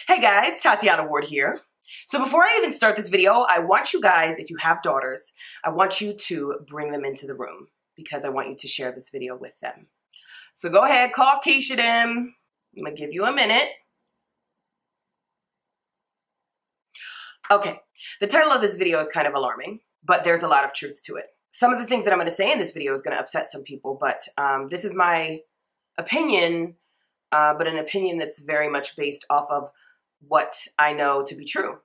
Hey guys, Tatiana Ward here. So before I even start this video, I want you guys, if you have daughters, I want you to bring them into the room because I want you to share this video with them. So go ahead, call Keisha them. I'm gonna give you a minute. Okay, the title of this video is kind of alarming, but there's a lot of truth to it. Some of the things that I'm gonna say in this video is gonna upset some people, but this is my opinion, but an opinion that's very much based off of what I know to be true.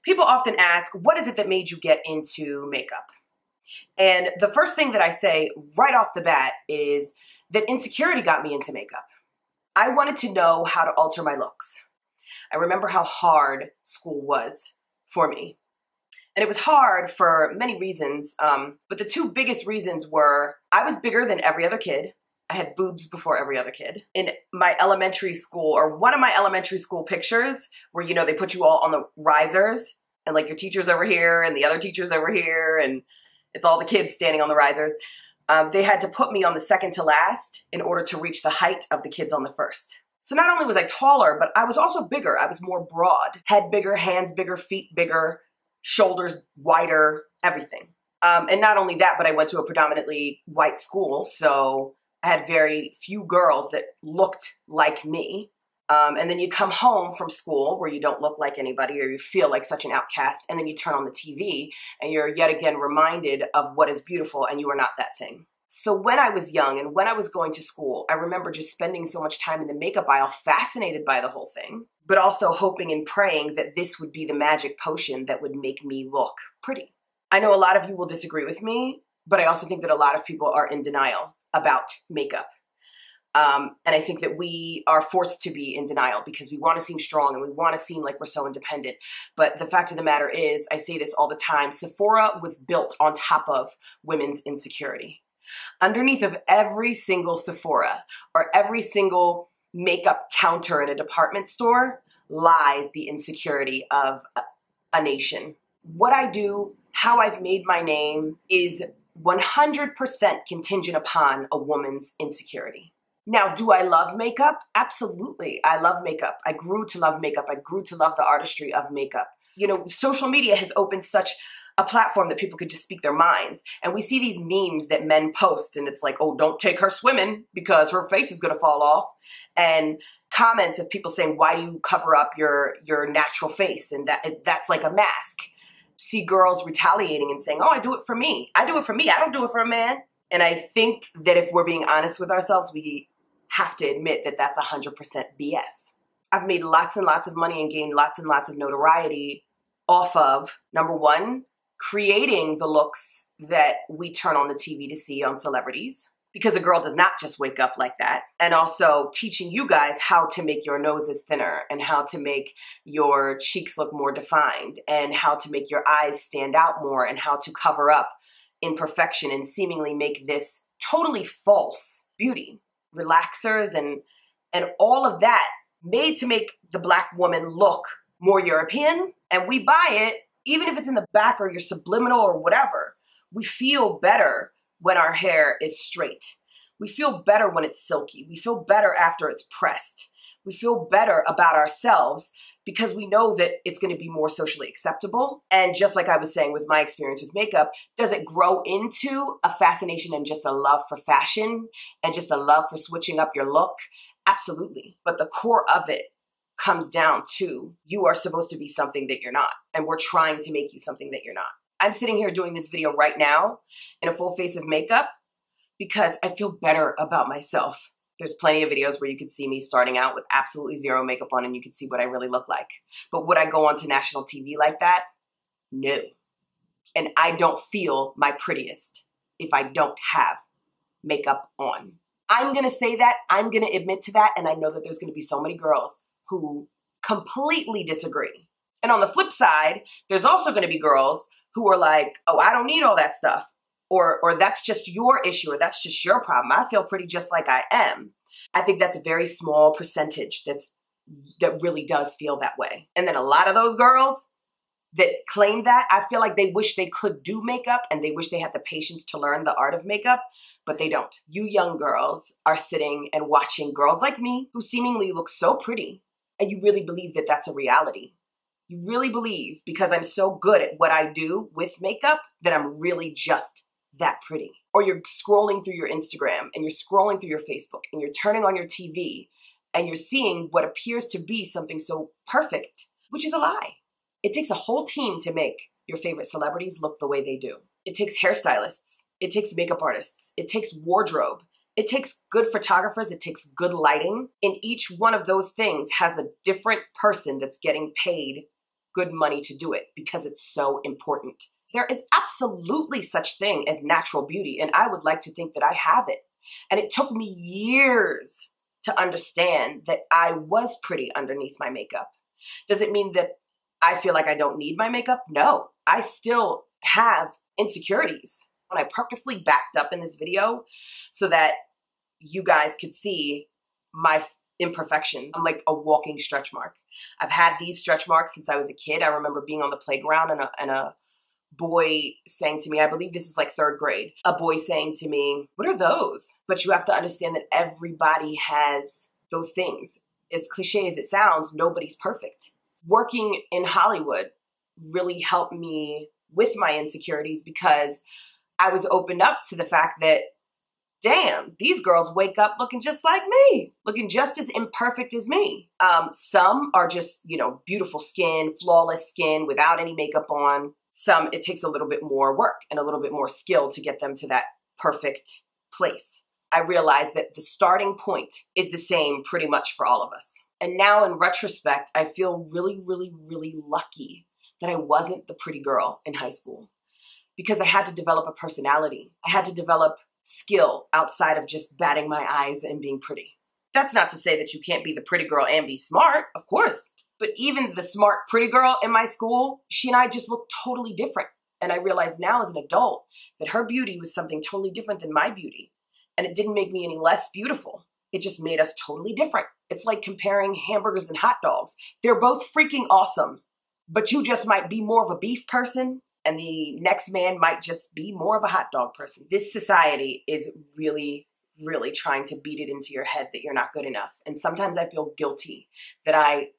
People often ask, what is it that made you get into makeup? And the first thing that I say right off the bat is that insecurity got me into makeup. I wanted to know how to alter my looks. I remember how hard school was for me. And it was hard for many reasons, but the two biggest reasons were I was bigger than every other kid. I had boobs before every other kid. In my elementary school, or one of my elementary school pictures where, you know, they put you all on the risers and like your teacher's over here and the other teacher's over here and it's all the kids standing on the risers. They had to put me on the second to last in order to reach the height of the kids on the first. So not only was I taller, but I was also bigger. I was more broad. Head bigger, hands bigger, feet bigger, shoulders wider, everything. And not only that, but I went to a predominantly white school, so I had very few girls that looked like me. And then you come home from school where you don't look like anybody or you feel like such an outcast, and then you turn on the TV and you're yet again reminded of what is beautiful and you are not that thing. So when I was young and when I was going to school, I remember just spending so much time in the makeup aisle, fascinated by the whole thing, but also hoping and praying that this would be the magic potion that would make me look pretty. I know a lot of you will disagree with me, but I also think that a lot of people are in denial about makeup. And I think that we are forced to be in denial because we want to seem strong and we want to seem like we're so independent. But the fact of the matter is, I say this all the time, Sephora was built on top of women's insecurity. Underneath of every single Sephora or every single makeup counter in a department store lies the insecurity of a nation. What I do, how I've made my name is 100% contingent upon a woman's insecurity. Now, do I love makeup? Absolutely. I love makeup. I grew to love makeup. I grew to love the artistry of makeup. You know, social media has opened such a platform that people could just speak their minds. And we see these memes that men post and it's like, oh, don't take her swimming because her face is going to fall off. And comments of people saying, why do you cover up your natural face? And that's like a mask. See girls retaliating and saying, oh, I do it for me. I do it for me. I don't do it for a man. And I think that if we're being honest with ourselves, we have to admit that that's 100% BS. I've made lots and lots of money and gained lots and lots of notoriety off of, number one, creating the looks that we turn on the TV to see on celebrities, because a girl does not just wake up like that. And also teaching you guys how to make your noses thinner and how to make your cheeks look more defined and how to make your eyes stand out more and how to cover up imperfection and seemingly make this totally false beauty. Relaxers and all of that made to make the Black woman look more European. And we buy it, even if it's in the back or you're subliminal or whatever. We feel better when our hair is straight. We feel better when it's silky. We feel better after it's pressed. We feel better about ourselves because we know that it's going to be more socially acceptable. And just like I was saying with my experience with makeup, does it grow into a fascination and just a love for fashion and just a love for switching up your look? Absolutely. But the core of it comes down to you are supposed to be something that you're not. And we're trying to make you something that you're not. I'm sitting here doing this video right now in a full face of makeup because I feel better about myself. There's plenty of videos where you could see me starting out with absolutely zero makeup on and you could see what I really look like. But would I go onto national TV like that? No. And I don't feel my prettiest if I don't have makeup on. I'm going to say that, I'm going to admit to that, and I know that there's going to be so many girls who completely disagree. And on the flip side, there's also going to be girls who are like, oh, I don't need all that stuff. Or that's just your issue, or that's just your problem. I feel pretty just like I am. I think that's a very small percentage that really does feel that way. And then a lot of those girls that claim that, I feel like they wish they could do makeup and they wish they had the patience to learn the art of makeup, but they don't. You young girls are sitting and watching girls like me who seemingly look so pretty And you really believe that that's a reality. You really believe, because I'm so good at what I do with makeup, that I'm really just that pretty. Or you're scrolling through your Instagram and you're scrolling through your Facebook and you're turning on your TV and you're seeing what appears to be something so perfect, which is a lie. It takes a whole team to make your favorite celebrities look the way they do. It takes hairstylists. It takes makeup artists. It takes wardrobe. It takes good photographers. It takes good lighting. And each one of those things has a different person that's getting paid good money to do it because it's so important. There is absolutely such thing as natural beauty, and I would like to think that I have it. And it took me years to understand that I was pretty underneath my makeup. Does it mean that I feel like I don't need my makeup? No, I still have insecurities. When I purposely backed up in this video so that you guys could see my imperfection, I'm like a walking stretch mark. I've had these stretch marks since I was a kid. I remember being on the playground and a boy saying to me, I believe this was like 3rd grade, a boy saying to me, "What are those?" But you have to understand that everybody has those things. As cliche as it sounds, nobody's perfect. Working in Hollywood really helped me with my insecurities because I was opened up to the fact that, damn, these girls wake up looking just like me, looking just as imperfect as me. Some are just, beautiful skin, flawless skin without any makeup on. Some, it takes a little bit more work and a little bit more skill to get them to that perfect place. I realized that the starting point is the same pretty much for all of us. And now in retrospect, I feel really, really, really lucky that I wasn't the pretty girl in high school because I had to develop a personality. I had to develop skill outside of just batting my eyes and being pretty. That's not to say that you can't be the pretty girl and be smart, of course. But even the smart, pretty girl in my school, she and I just looked totally different. And I realized now as an adult that her beauty was something totally different than my beauty. And it didn't make me any less beautiful. It just made us totally different. It's like comparing hamburgers and hot dogs. They're both freaking awesome, but you just might be more of a beef person and the next man might just be more of a hot dog person. This society is really, really trying to beat it into your head that you're not good enough. And sometimes I feel guilty that I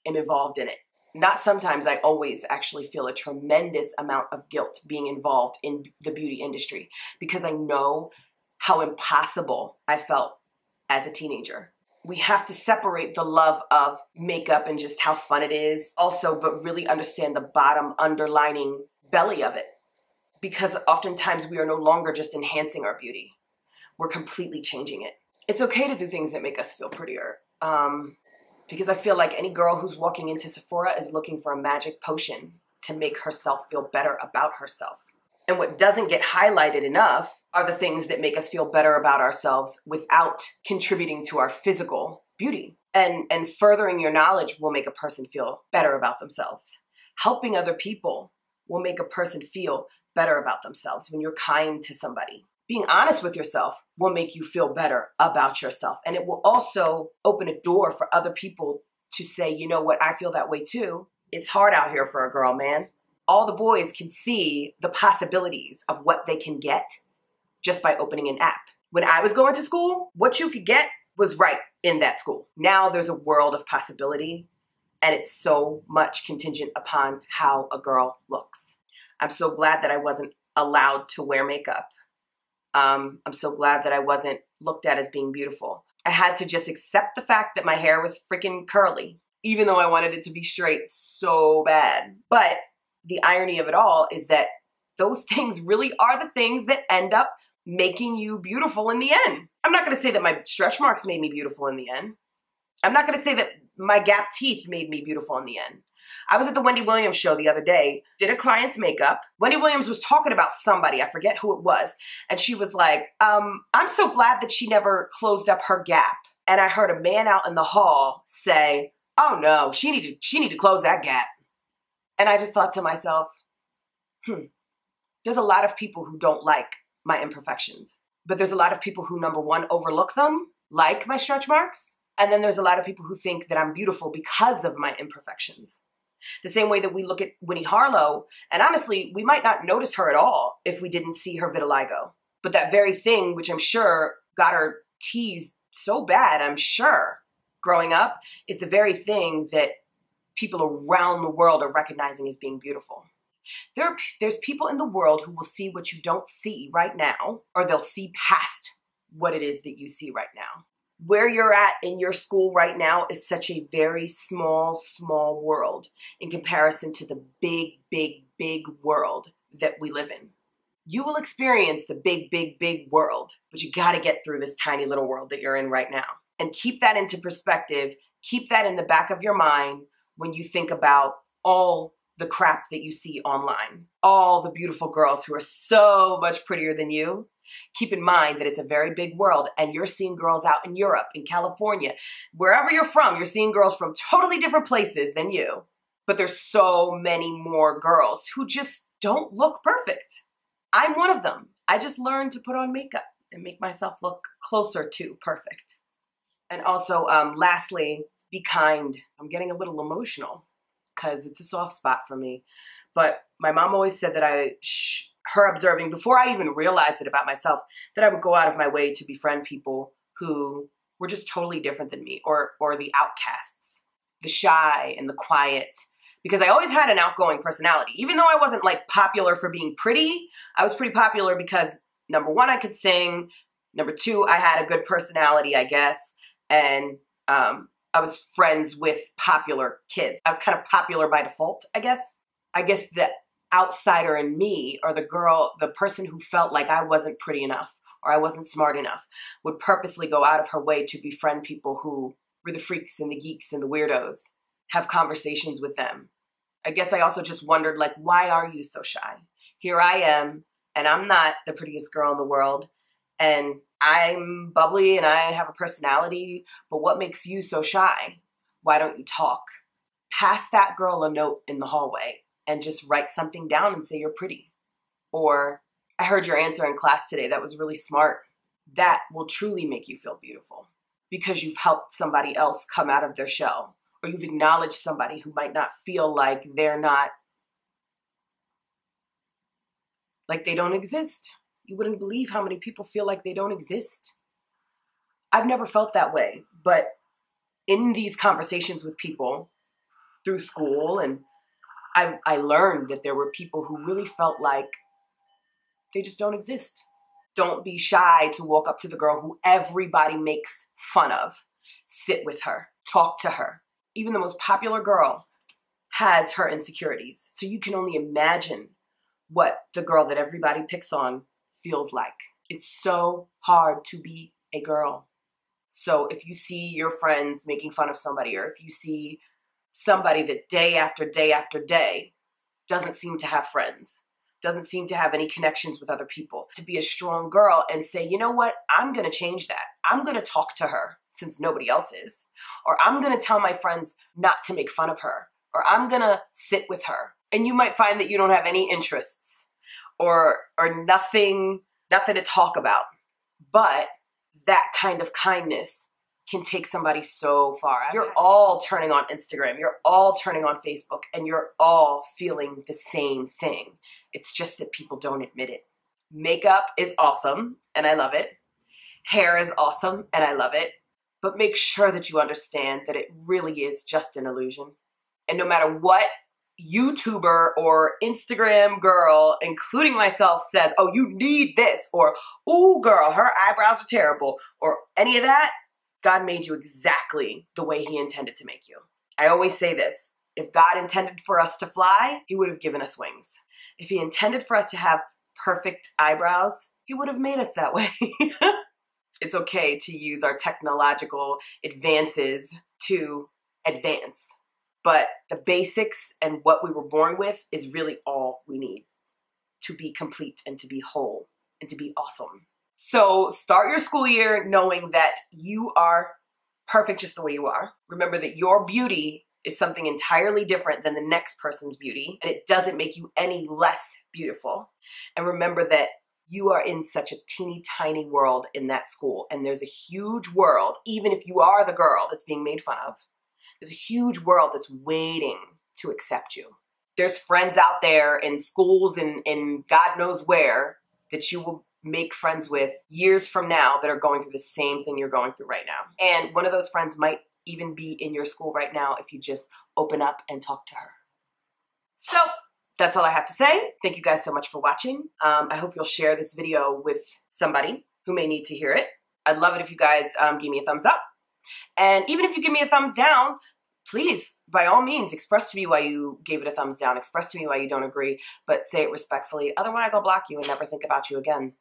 am involved in it. Not sometimes, I always actually feel a tremendous amount of guilt being involved in the beauty industry because I know how impossible I felt as a teenager. We have to separate the love of makeup and just how fun it is also, but really understand the bottom underlining belly of it. Because oftentimes we are no longer just enhancing our beauty. We're completely changing it. It's okay to do things that make us feel prettier. Because I feel like any girl who's walking into Sephora is looking for a magic potion to make herself feel better about herself. And what doesn't get highlighted enough are the things that make us feel better about ourselves without contributing to our physical beauty. And furthering your knowledge will make a person feel better about themselves. Helping other people will make a person feel better about themselves when you're kind to somebody. Being honest with yourself will make you feel better about yourself. And it will also open a door for other people to say, you know what, I feel that way too. It's hard out here for a girl, man. All the boys can see the possibilities of what they can get just by opening an app. When I was going to school, what you could get was right in that school. Now there's a world of possibility, and it's so much contingent upon how a girl looks. I'm so glad that I wasn't allowed to wear makeup. I'm so glad that I wasn't looked at as being beautiful. I had to just accept the fact that my hair was freaking curly, even though I wanted it to be straight so bad. But the irony of it all is that those things really are the things that end up making you beautiful in the end. I'm not going to say that my stretch marks made me beautiful in the end. I'm not going to say that my gap teeth made me beautiful in the end. I was at the Wendy Williams show the other day, did a client's makeup. Wendy Williams was talking about somebody, I forget who it was. And she was like, I'm so glad that she never closed up her gap. And I heard a man out in the hall say, oh no, she need to close that gap. And I just thought to myself, there's a lot of people who don't like my imperfections, but there's a lot of people who, number one, overlook them, like my stretch marks. And then there's a lot of people who think that I'm beautiful because of my imperfections. The same way that we look at Winnie Harlow, and honestly, we might not notice her at all if we didn't see her vitiligo. But that very thing, which I'm sure got her teased so bad, I'm sure, growing up is the very thing that people around the world are recognizing as being beautiful. There's people in the world who will see what you don't see right now, or they'll see past what it is that you see right now. Where you're at in your school right now is such a very small, small world in comparison to the big, big, big world that we live in. You will experience the big, big, big world, but you got to get through this tiny little world that you're in right now. And keep that into perspective. Keep that in the back of your mind when you think about all the crap that you see online. All the beautiful girls who are so much prettier than you. Keep in mind that it's a very big world, and you're seeing girls out in Europe, in California, wherever you're from, you're seeing girls from totally different places than you. But there's so many more girls who just don't look perfect. I'm one of them. I just learned to put on makeup and make myself look closer to perfect. And also, lastly, be kind. I'm getting a little emotional because it's a soft spot for me. But my mom always said that her observing, before I even realized it about myself, that I would go out of my way to befriend people who were just totally different than me, or the outcasts, the shy and the quiet. Because I always had an outgoing personality. Even though I wasn't like popular for being pretty, I was pretty popular because number one, I could sing. Number two, I had a good personality, I guess. And I was friends with popular kids. I was kind of popular by default, I guess. I guess the outsider in me, or the person who felt like I wasn't pretty enough or I wasn't smart enough, would purposely go out of her way to befriend people who were the freaks and the geeks and the weirdos, have conversations with them. I guess I also just wondered, like, why are you so shy? Here I am, and I'm not the prettiest girl in the world, and I'm bubbly and I have a personality, but what makes you so shy? Why don't you talk? Pass that girl a note in the hallway and just write something down and say you're pretty. Or, I heard your answer in class today. That was really smart. That will truly make you feel beautiful because you've helped somebody else come out of their shell, or you've acknowledged somebody who might not feel like they're not, like they don't exist. You wouldn't believe how many people feel like they don't exist. I've never felt that way, but in these conversations with people through school, and I learned that there were people who really felt like they just don't exist. Don't be shy to walk up to the girl who everybody makes fun of. Sit with her, talk to her. Even the most popular girl has her insecurities. So you can only imagine what the girl that everybody picks on feels like. It's so hard to be a girl. So if you see your friends making fun of somebody, or if you see somebody that day after day after day doesn't seem to have friends, doesn't seem to have any connections with other people, to be a strong girl and say, you know what, I'm going to change that. I'm going to talk to her since nobody else is. Or I'm going to tell my friends not to make fun of her. Or I'm going to sit with her. And you might find that you don't have any interests or nothing to talk about. But that kind of kindness can take somebody so far. You're all turning on Instagram, you're all turning on Facebook, and you're all feeling the same thing. It's just that people don't admit it. Makeup is awesome, and I love it. Hair is awesome, and I love it. But make sure that you understand that it really is just an illusion. And no matter what YouTuber or Instagram girl, including myself, says, oh, you need this, or, ooh, girl, her eyebrows are terrible, or any of that, God made you exactly the way he intended to make you. I always say this, if God intended for us to fly, he would have given us wings. If he intended for us to have perfect eyebrows, he would have made us that way. It's okay to use our technological advances to advance. But the basics and what we were born with is really all we need to be complete and to be whole and to be awesome. So start your school year knowing that you are perfect just the way you are. Remember that your beauty is something entirely different than the next person's beauty, and it doesn't make you any less beautiful. And remember that you are in such a teeny tiny world in that school, and there's a huge world, even if you are the girl that's being made fun of, there's a huge world that's waiting to accept you. There's friends out there in schools and God knows where that you will make friends with years from now that are going through the same thing you're going through right now. And one of those friends might even be in your school right now if you just open up and talk to her. So that's all I have to say. Thank you guys so much for watching. I hope you'll share this video with somebody who may need to hear it. I'd love it if you guys give me a thumbs up. And even if you give me a thumbs down, please, by all means, express to me why you gave it a thumbs down. Express to me why you don't agree, but say it respectfully. Otherwise, I'll block you and never think about you again.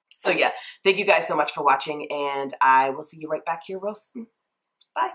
So yeah, thank you guys so much for watching, and I will see you right back here real soon. Bye.